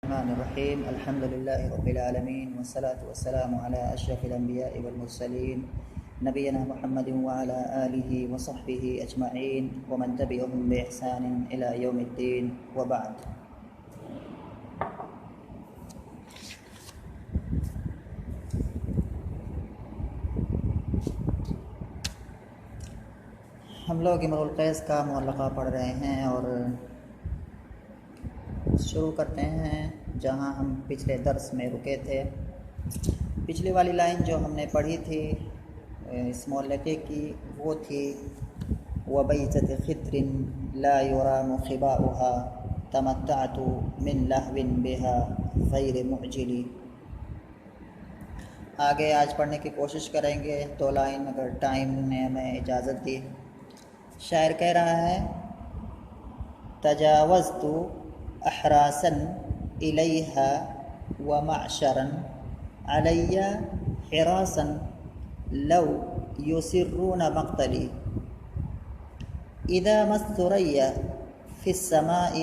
الرحمن الرحیم الحمد للہ رب العالمین والصلاة والسلام علی اشرف الانبیاء والمرسلین نبینا محمد وعلی آلہ وصحبہ اجمعین ومن تبعهم بإحسان الی یوم الدین وبعد۔ ہم لوگ امرؤ القیس کا معلقہ پڑھ رہے ہیں اور شروع کرتے ہیں جہاں ہم پچھلے درس میں رکے تھے۔ پچھلی والی لائن جو ہم نے پڑھی تھی اس معلقے کی وہ تھی وَبَيْتَةِ خِدْرٍ لَا يُرَامُ خِبَاؤُهَا تَمَتَّعْتُ مِنْ لَهْوٍ بِهَا غَيْرِ مُعْجِلِ۔ آگے آج پڑھنے کی کوشش کریں گے، 2 لائن اگر ٹائم نے ہمیں اجازت دی۔ شاعر کہہ رہا ہے تجاوزت احراسا الیہا ومعشرا علی حراسا لو یسرون مقتلی اذا ما الثریا فی السماء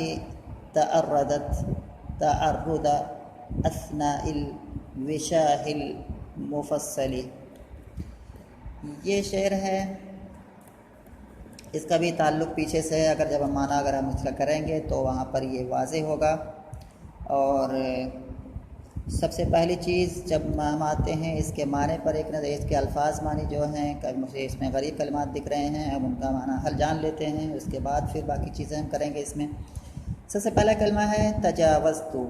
تعرضت تعرض اثناء الوشاح المفصل۔ یہ شعر ہے، اس کا بھی تعلق پیچھے سے ہے، اگر جب ہم معنی اگر ہم اس کا کریں گے تو وہاں پر یہ واضح ہوگا۔ اور سب سے پہلی چیز جب ہم آتے ہیں اس کے معنی پر ایک نظر، اس کے الفاظ معنی جو ہیں مجھے اس میں غریب کلمات دکھ رہے ہیں، ہم ان کا معنی حل جان لیتے ہیں، اس کے بعد پھر باقی چیزیں ہم کریں گے۔ اس میں سب سے پہلا کلمہ ہے تجاوزتو۔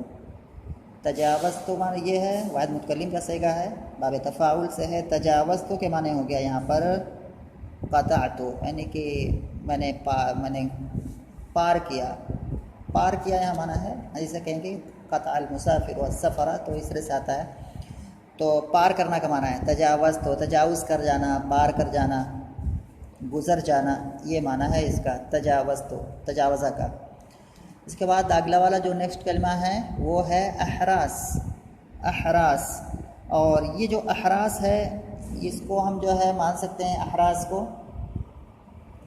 تجاوزتو معنی یہ ہے، واحد متکلم کا صیغہ ہے، باب تفاعل سے ہے۔ تجاوزتو کے معنی ہو گیا یہاں پر قطعتو، یعنی کہ میں نے پار کیا۔ پار کیا یہاں معنی ہے، جیسے کہیں گے قطع المسافر والسفر، تو اس طرح سے آتا ہے، تو پار کرنا کا معنی ہے۔ تجاوز تو تجاوز کر جانا، پار کر جانا، گزر جانا، یہ معنی ہے اس کا تجاوز تو تجاوزہ کا۔ اس کے بعد اگلا والا جو نیکسٹ کلمہ ہے وہ ہے احراس۔ احراس، اور یہ جو احراس ہے اس کو ہم جو ہے مان سکتے ہیں، احراس کو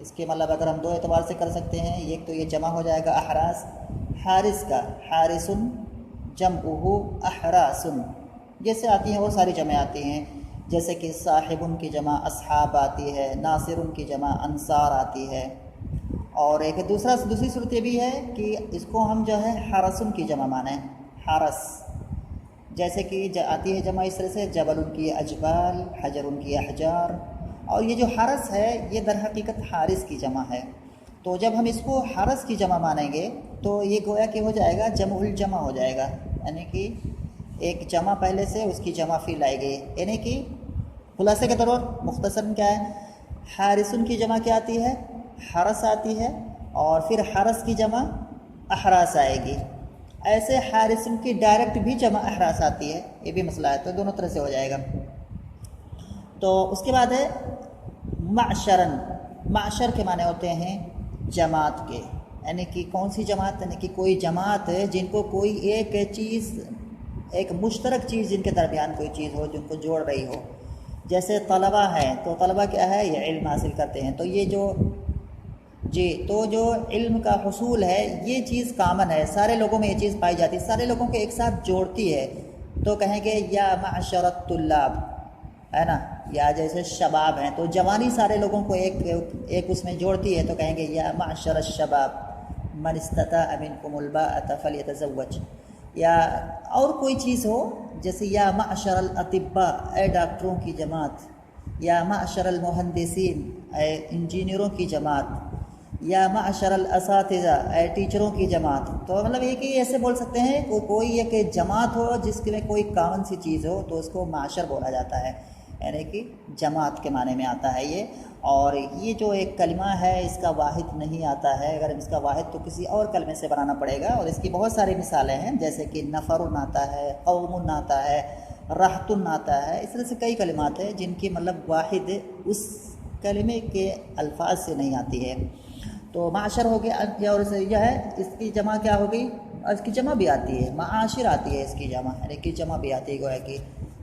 اس کے مطلب اگر ہم 2 اعتبار سے کر سکتے ہیں۔ ایک تو یہ جمع ہو جائے گا احراس، حارس کا، حارسن جمعہ احراسن، جیسے آتی ہیں وہ ساری جمع آتی ہیں، جیسے کہ صاحبن کی جمع اصحاب آتی ہے، ناصرن کی جمع انصار آتی ہے۔ اور ایک دوسری صورت یہ بھی ہے کہ اس کو ہم جو ہے حرسن کی جمع مانیں، حرس، جیسے کہ آتی ہے جمع اس طرح سے جبل ان کی اجبال، حجر ان کی احجار۔ اور یہ جو حرس ہے یہ در حقیقت حارس کی جمع ہے، تو جب ہم اس کو حرس کی جمع مانیں گے تو یہ گویا کہ ہو جائے گا جمع الجمع ہو جائے گا، یعنی کہ ایک جمع پہلے سے اس کی جمع پھر لائی گئی، یعنی کہ خلاصے کے طور پر مختصراً کیا ہے، حارسن کی جمع کیا آتی ہے، حرس آتی ہے، اور پھر حرس کی جمع احراس آئے گی۔ ایسے حارسن کی ڈائریکٹ بھی جمع احراس آتی ہے، یہ بھی مسئلہ ہے، تو دونوں طرح سے ہو جائے گا۔ تو اس کے بعد ہے معشرن۔ معشر کے معنی ہوتے ہیں جماعت کے، یعنی کہ کون سی جماعت، یعنی کہ کوئی جماعت جن کو کوئی ایک چیز، ایک مشترک چیز جن کے درمیان کوئی چیز ہو جن کو جوڑ رہی ہو۔ جیسے طلبہ ہیں، تو طلبہ کیا ہے، یہ علم حاصل کرتے ہیں، تو یہ جو علم کا حصول ہے یہ چیز کامن ہے، سارے لوگوں میں یہ چیز پائی جاتی ہے، سارے لوگوں کو ایک ساتھ جوڑتی ہے، تو کہیں گے یا معشر الطلاب، ہے نا، یا جیسے شباب ہیں تو جوانی سارے لوگوں کو ایک اس میں جوڑتی ہے، تو کہیں گے یا معشر الشباب من استطاع منکم الباءۃ فلیتزوج۔ یا اور کوئی چیز ہو جیسے یا معشر الاطباء، اے ڈاکٹروں کی جماعت، یا معشر المہندسین، اے انجینئروں کی جماعت، یا معشر الاساتذہ، اے ٹیچروں کی جماعت۔ تو مطلب یہ کہ ایسے بول سکتے ہیں کوئی ایک جماعت ہو جس میں کوئی کامن سی چیز ہو تو اس کو معاشر بولا جاتا ہے، یعنی کہ جماعت کے معنی میں آتا ہے یہ۔ اور یہ جو ایک کلمہ ہے اس کا واحد نہیں آتا ہے، اگر اس کا واحد تو کسی اور کلمے سے بنانا پڑے گا، اور اس کی بہت ساری مثالیں ہیں، جیسے کہ نفر آتا ہے، قوم آتا ہے، رہت آتا ہے، اس طرح سے کئی کلمات ہیں جن کی مطلب واحد اس کلمے کے الفاظ سے نہیں آتی ہے۔ تو معاشر ہو گیا، اور یہ ہے اس کی جمع کیا ہوگی، اس کی جمع بھی آتی ہے، معاشر آتی ہے اس کی جمع، یعنی کہ جمع بھی آتی ہے، گویا کہ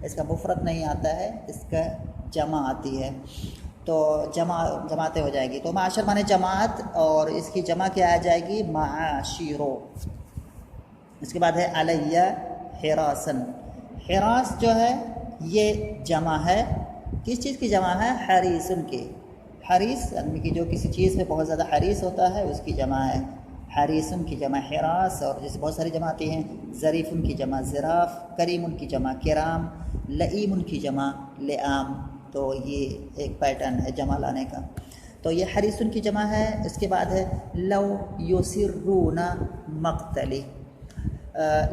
اس کا مفرد نہیں آتا ہے، اس کا جمع آتی ہے، تو جماعتیں ہو جائے گی۔ تو معاشر مانے جماعت، اور اس کی جمع کیا آ جائے گی، معاشرو۔ اس کے بعد ہے علیہ حراسن. حراس جو ہے یہ جمع ہے، کس چیز کی جمع ہے؟ حریسن کی. حریص آدمی کی جو کسی چیز پہ بہت زیادہ حریص ہوتا ہے اس کی جمع ہے. حریصن کی جمع حراس، اور جیسے بہت ساری جمع آتی ہیں. ظریفن کی جمع ظراف، کریمن کی جمع کرام، لئیمن کی جمع لئام. تو یہ ایک پیٹرن ہے جمع لانے کا. تو یہ حریصن کی جمع ہے. اس کے بعد ہے لو یسرون مقتلی.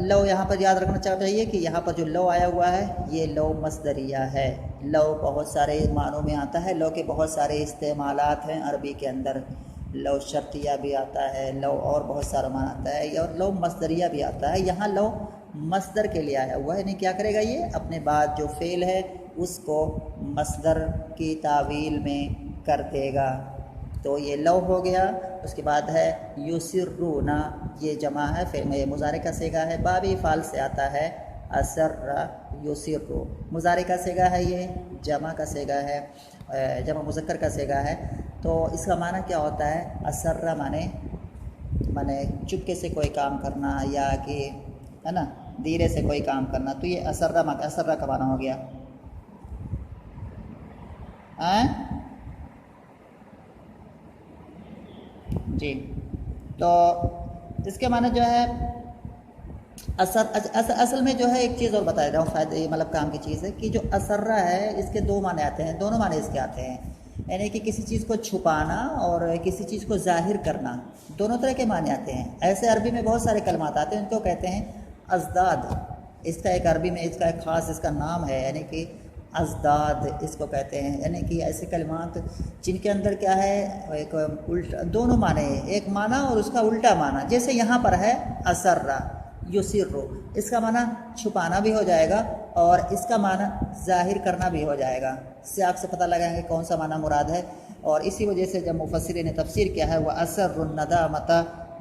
لو یہاں پر یاد رکھنا چاہیے کہ یہاں پر جو لو آیا ہوا ہے یہ لو مصدریہ ہے. لو بہت سارے معنوں میں آتا ہے. لو کے بہت سارے استعمالات ہیں عربی کے اندر. لو شرطیہ بھی آتا ہے، لو اور بہت سارا معنی آتا ہے، اور لو مصدریہ بھی آتا ہے. یہاں لو مصدر کے لیے آیا ہوا ہے، یعنی کیا کرے گا یہ اپنے بعد جو فعل ہے اس کو مصدر کی تعویل میں کر دے گا. تو یہ لو ہو گیا. اس کے بعد ہے یسرون، یہ جمع ہے، پھر میں مضارع کا صیغہ ہے، باب فعل سے آتا ہے اسر یسر. مضارع کا صیغہ ہے، یہ جمع کا صیغہ ہے، جمع مذکر کا صیغہ ہے. تو اس کا معنی کیا ہوتا ہے؟ اسر مانے چپکے سے کوئی کام کرنا، یا کہ ہے نا دھیرے سے کوئی کام کرنا. تو یہ اسر کا معنی ہو گیا. جی تو اس کے معنی جو ہے اصل میں جو ہے ایک چیز اور بتا رہا ہوں، فائدہ یہ مطلب کام کی چیز ہے کہ جو اسرہ ہے اس کے دو معنی آتے ہیں، دونوں معنی اس کے آتے ہیں. یعنی کہ کسی چیز کو چھپانا اور کسی چیز کو ظاہر کرنا، دونوں طرح کے معنی آتے ہیں. ایسے عربی میں بہت سارے کلمات آتے ہیں، ان کو کہتے ہیں ازداد. اس کا ایک عربی میں اس کا ایک خاص اس کا نام ہے، یعنی کہ ازداد اس کو کہتے ہیں. یعنی کہ ایسے کلمات جن کے اندر کیا ہے ایک الٹا دونوں معنی ہیں، ایک معنی اور اس کا الٹا معنی. جیسے یہاں پر ہے اسرہ یسرو، اس کا معنی چھپانا بھی ہو جائے گا اور اس کا معنی ظاہر کرنا بھی ہو جائے گا. سیاق سے پتہ لگائیں گے کون سا معنی مراد ہے. اور اسی وجہ سے جب مفسرین نے تفسیر کیا ہے وہ اسر الندامۃ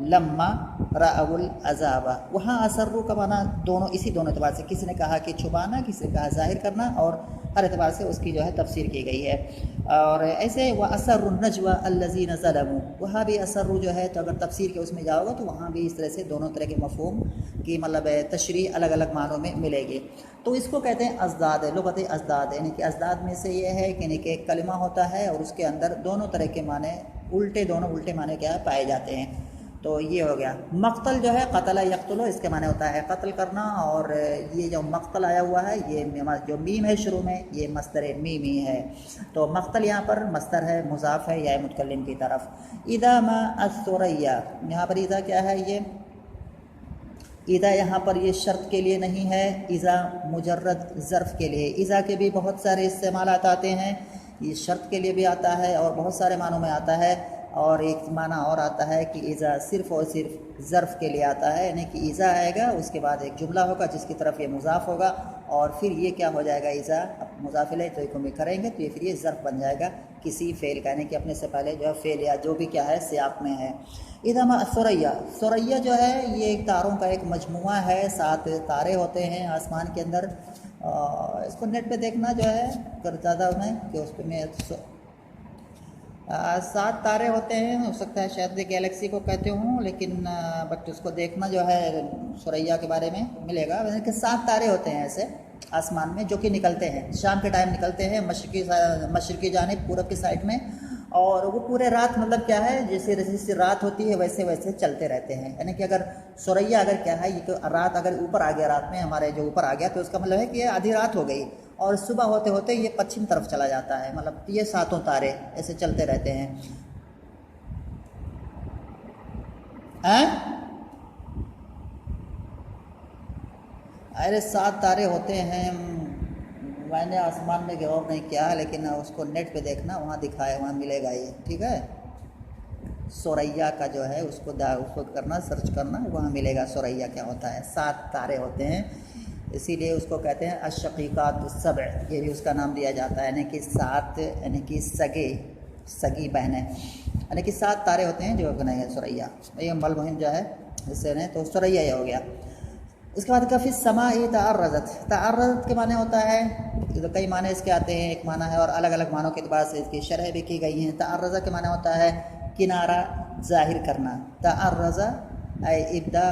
لما رأوا العذاب، وہاں اسرو کا معنی دونوں اعتبار سے، کسی نے کہا کہ چھپانا، کسی نے کہا ظاہر کرنا، اور ہر اعتبار سے اس کی جو ہے تفسیر کی گئی ہے. اور ایسے وہ اسر النجوى الذین ظلموا، وہاں بھی اسرو جو ہے تو اگر تفسیر کے اس میں جاؤ گا تو وہاں بھی اس طرح سے دونوں طرح کے مفہوم کی مطلب تشریح الگ الگ معنوں میں ملے گی. تو اس کو کہتے ہیں ازداد، لغت ازداد. یعنی کہ ازداد میں سے یہ ہے کہ یعنی کہ ایک کلمہ ہوتا ہے اور اس کے اندر دونوں طرح کے معنی دونوں الٹے معنی کیا پائے جاتے ہیں. تو یہ ہو گیا. مقتل جو ہے قتل یقتلو، اس کے معنی ہوتا ہے قتل کرنا. اور یہ جو مقتل آیا ہوا ہے یہ جو میم ہے شروع میں یہ مصدر میمی ہے. تو مقتل یہاں پر مصدر ہے، مضاف ہے یا متکلم کی طرف. اذا ما الثریا، یہاں پر اذا کیا ہے؟ یہ اذا یہاں پر یہ شرط کے لیے نہیں ہے، اذا مجرد ظرف کے لیے. اذا کے بھی بہت سارے استعمالات آتے ہیں، یہ شرط کے لیے بھی آتا ہے اور بہت سارے معنوں میں آتا ہے. اور ایک معنی اور آتا ہے کہ اذا صرف اور صرف ظرف کے لیے آتا ہے، یعنی کہ اذا آئے گا اس کے بعد ایک جملہ ہوگا جس کی طرف یہ مضاف ہوگا، اور پھر یہ کیا ہو جائے گا؟ اذا مضاف الیہ تو میں کریں گے تو یہ پھر یہ ظرف بن جائے گا کسی فعل کا، یعنی کہ اپنے سے پہلے جو ہے فعل یا جو بھی کیا ہے سیاق میں ہے. اذا ما الثریا، ثریا جو ہے یہ ایک تاروں کا ایک مجموعہ ہے، 7 تارے ہوتے ہیں آسمان کے اندر. اس کو نیٹ پہ دیکھنا جو ہے اگر زیادہ میں کہ اس پہ میں 7 تارے ہوتے ہیں. ہو سکتا ہے شاید گیلیکسی کو کہتے ہوں، لیکن بٹ اس کو دیکھنا جو ہے ثریا کے بارے میں ملے گا. یعنی کہ 7 تارے ہوتے ہیں ایسے آسمان میں جو کہ نکلتے ہیں شام کے ٹائم، نکلتے ہیں مشرقی جانب پورب کی سائڈ میں، اور وہ پورے رات مطلب کیا ہے جیسے رات ہوتی ہے ویسے ویسے چلتے رہتے ہیں. یعنی کہ اگر ثریا اگر کیا ہے یہ رات اگر اوپر آ گیا، رات میں ہمارے جو اوپر آ گیا تو اس کا مطلب ہے کہ یہ آدھی رات ہو گئی، اور صبح ہوتے ہوتے یہ پچھم طرف چلا جاتا ہے. مطلب یہ 7 تارے ایسے چلتے رہتے ہیں. ارے 7 تارے ہوتے ہیں، میں نے آسمان میں غور نہیں کیا، لیکن اس کو نیٹ پہ دیکھنا وہاں دکھائے، وہاں ملے گا یہ. ٹھیک ہے، ثریا کا جو ہے اس کو کرنا، سرچ کرنا، وہاں ملے گا ثریا کیا ہوتا ہے. 7 تارے ہوتے ہیں، اسی لیے اس کو کہتے ہیں الشقیقات السبع، یہ بھی اس کا نام دیا جاتا ہے. یعنی کہ 7 یعنی کہ سگی بہنیں، یعنی کہ 7 تارے ہوتے ہیں جو بنائے ثریا. یہ ملمحم جو ہے اس سے تو ثریا یہ ہو گیا. اس کے بعد کفی السماء تعرضت کے معنی ہوتا ہے، کئی معنی اس کے آتے ہیں، ایک معنی ہے اور الگ الگ معنوں کے اعتبار سے اس کی شرح بھی کی گئی ہیں. تعرض کے معنی ہوتا ہے کنارہ ظاہر کرنا. تعرض ای ابداء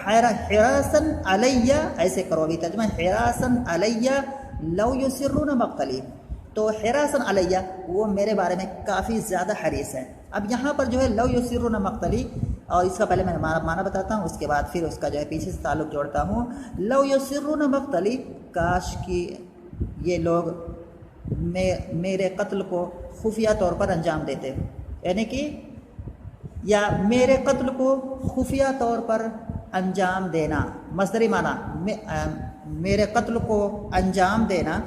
حراسن علیہ، ایسے کرو، ابھی ترجمہ حراسن علیہ لو یسرون مقتلی، تو حراسن علیہ وہ میرے بارے میں کافی زیادہ حریص ہے۔ اب یہاں پر جو ہے لو یسرون مقتلی، اور اس کا پہلے میں معنی بتاتا ہوں، اس کے بعد پھر اس کا جو ہے پیچھے سے تعلق جوڑتا ہوں۔ لو یسرون مقتلی، کاش کہ یہ لوگ میرے قتل کو خفیہ طور پر انجام دیتے، یعنی کہ یا میرے قتل کو خفیہ طور پر انجام دینا، مصدری معنی میرے قتل کو انجام دینا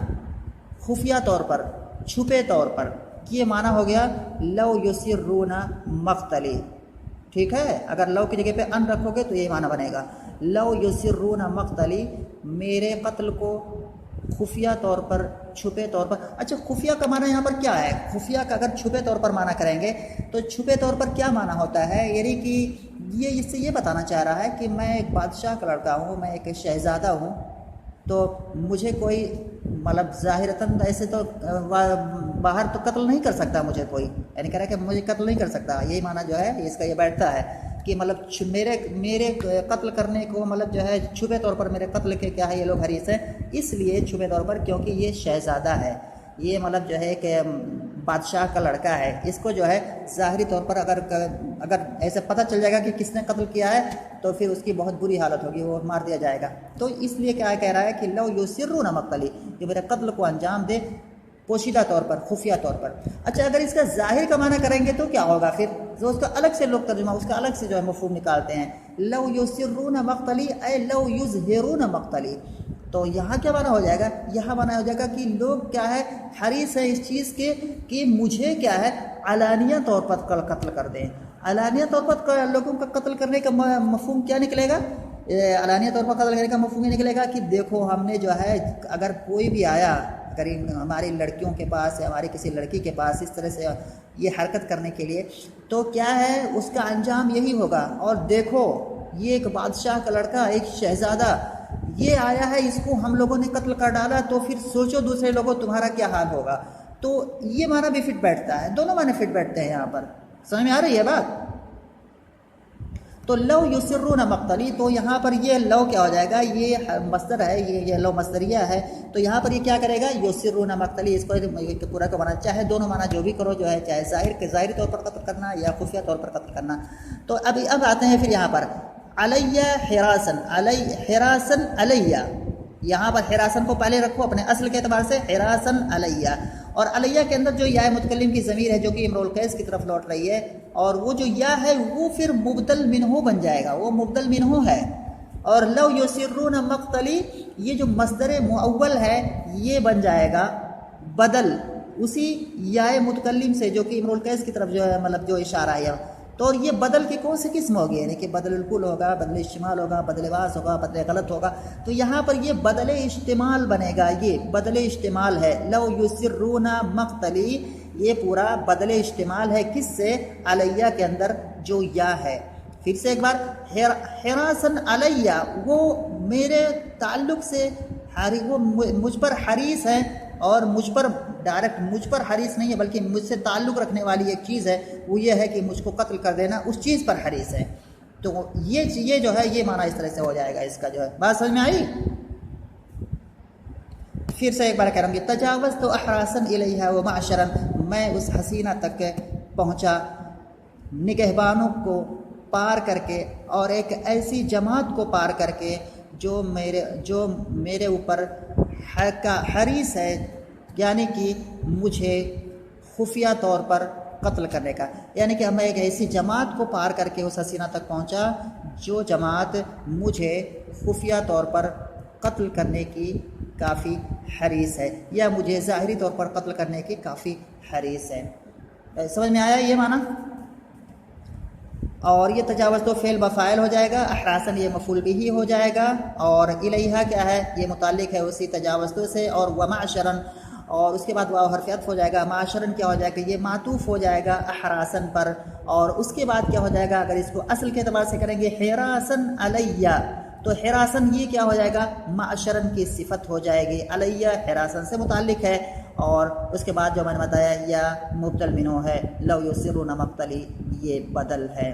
خفیہ طور پر، چھپے طور پر، یہ معنی ہو گیا لو یسرون مقتلی، ٹھیک ہے؟ اگر لو کی جگہ پہ ان رکھو گے تو یہ معنی بنے گا لو یسرون مقتلی، میرے قتل کو خفیہ طور پر، چھپے طور پر۔ اچھا خفیہ کا معنی یہاں پر کیا ہے؟ خفیہ کا اگر چھپے طور پر معنی کریں گے تو چھپے طور پر کیا معنی ہوتا ہے؟ یعنی کہ یہ اس سے یہ بتانا چاہ رہا ہے کہ میں ایک بادشاہ کا لڑکا ہوں، میں ایک شہزادہ ہوں، تو مجھے کوئی مطلب ظاہراً ایسے تو باہر تو قتل نہیں کر سکتا مجھے کوئی، یعنی کہہ رہا ہے کہ مجھے قتل نہیں کر سکتا، یہی معنی جو ہے اس کا یہ بیٹھتا ہے کہ مطلب میرے قتل کرنے کو مطلب جو ہے چھپے طور پر میرے قتل کے کیا ہے یہ لوگ حریص ہیں، اس لیے چھپے طور پر کیونکہ یہ شہزادہ ہے، یہ مطلب جو ہے کہ بادشاہ کا لڑکا ہے، اس کو جو ہے ظاہری طور پر اگر ایسے پتہ چل جائے گا کہ کس نے قتل کیا ہے تو پھر اس کی بہت بری حالت ہوگی، وہ مار دیا جائے گا۔ تو اس لیے کیا کہہ رہا ہے کہ لو یسرون مقتلی، کہ میرے قتل کو انجام دے پوشیدہ طور پر، خفیہ طور پر۔ اچھا اگر اس کا ظاہر کا معنی کریں گے تو کیا ہوگا پھر؟ جو اس کا الگ سے لوگ ترجمہ، اس کا الگ سے جو ہے مفہوم نکالتے ہیں، لو یسرون مقتلی اے لو یظہرون مقتلی، تو یہاں کیا معنی ہو جائے گا؟ یہاں معنی ہو جائے گا کہ لوگ کیا ہے حریص ہیں اس چیز کے کہ مجھے کیا ہے علانیہ طور پر قتل کر دیں۔ علانیہ طور پر لوگوں کا قتل کرنے کا مفہوم کیا نکلے گا؟ علانیہ طور پر قتل کرنے کا مفہوم یہ نکلے گا کہ دیکھو ہم نے جو ہے اگر کوئی بھی آیا، اگر ہماری لڑکیوں کے پاس یا ہماری کسی لڑکی کے پاس اس طرح سے یہ حرکت کرنے کے لیے، تو کیا ہے اس کا انجام یہی ہوگا، اور دیکھو یہ ایک بادشاہ کا لڑکا، ایک شہزادہ یہ آیا ہے، اس کو ہم لوگوں نے قتل کر ڈالا، تو پھر سوچو دوسرے لوگوں تمہارا کیا حال ہوگا۔ تو یہ معنی بھی فٹ بیٹھتا ہے، دونوں معنی فٹ بیٹھتے ہیں یہاں پر، سمجھ میں آ رہی ہے بات؟ تو لو یسرون مقتلی، تو یہاں پر یہ لو کیا ہو جائے گا؟ یہ مصدر ہے، یہ لو مصدریہ ہے، تو یہاں پر یہ کیا کرے گا؟ یسرون مقتلی، اس کو پورا کو معنی چاہے دونوں معنی جو بھی کرو جو ہے، چاہے ظاہری طور پر قتل کرنا یا خفیہ طور پر قتل کرنا۔ تو اب آتے ہیں پھر یہاں پر علیہ حراسن، حراسن علیہ، یہاں پر حراسن کو پہلے رکھو اپنے اصل کے اعتبار سے، حراسن علیہ، اور علیہ کے اندر جو یا متکلم کی ضمیر ہے جو کہ امرؤ القیس کی طرف لوٹ رہی ہے، اور وہ جو یا ہے وہ پھر مبدل منہ بن جائے گا، وہ مبدل منہ ہے۔ اور لو یسرون مقتلی، یہ جو مصدر مؤول ہے یہ بن جائے گا بدل اسی یا متکلم سے جو کہ امرؤ القیس کی طرف جو ہے مطلب جو اشارہ ہے۔ تو یہ بدل کی کون سی قسم ہوگی؟ یعنی کہ بدل الکل ہوگا، بدل اشتمال ہوگا، بدل واس ہوگا، بدل غلط ہوگا، تو یہاں پر یہ بدل اشتمال بنے گا، یہ بدل اشتمال ہے۔ لو یسرون مقتلی، یہ پورا بدل اشتمال ہے، کس سے؟ علیہ کے اندر جو یا ہے۔ پھر سے ایک بار، حراسن علیہ، وہ میرے تعلق سے وہ مجھ پر حریص ہے، اور مجھ پر ڈائریکٹ مجھ پر حریص نہیں ہے بلکہ مجھ سے تعلق رکھنے والی ایک چیز ہے، وہ یہ ہے کہ مجھ کو قتل کر دینا، اس چیز پر حریص ہے۔ تو یہ جو ہے یہ معنی اس طرح سے ہو جائے گا اس کا، جو ہے بات سمجھ میں آئی؟ پھر سے ایک بار کہہ رہا ہوں کہ تجاوزت احراسن الیہا ومعشرا، میں اس حسینہ تک پہنچا نگہبانوں کو پار کر کے اور ایک ایسی جماعت کو پار کر کے جو میرے اوپر حریص ہے، یعنی کہ مجھے خفیہ طور پر قتل کرنے کا، یعنی کہ میں ایک ایسی جماعت کو پار کر کے اس حسینہ تک پہنچا جو جماعت مجھے خفیہ طور پر قتل کرنے کی کافی حریص ہے، یا مجھے ظاہری طور پر قتل کرنے کی کافی حریص ہے۔ سمجھ میں آیا یہ معنی؟ اور یہ تجاوز تو فعل بفاعل ہو جائے گا، احراسن یہ مفعول بھی ہو جائے گا، اور الیہا کیا ہے؟ یہ متعلق ہے اسی تجاوزتوں سے، اور ومعشرن، اور اس کے بعد واو حرف عطف ہو جائے گا، معاشرن کیا ہو جائے گا؟ یہ معطوف ہو جائے گا احراسن پر، اور اس کے بعد کیا ہو جائے گا؟ اگر اس کو اصل کے اعتبار سے کریں گے حراسن علیہ، تو حراسن یہ کیا ہو جائے گا؟ معاشرن کی صفت ہو جائے گی، علیہ حراسن سے متعلق ہے، اور اس کے بعد جو میں نے بتایا یا مبدل منہ ہے، لو یسرون مقتلی یہ بدل ہے۔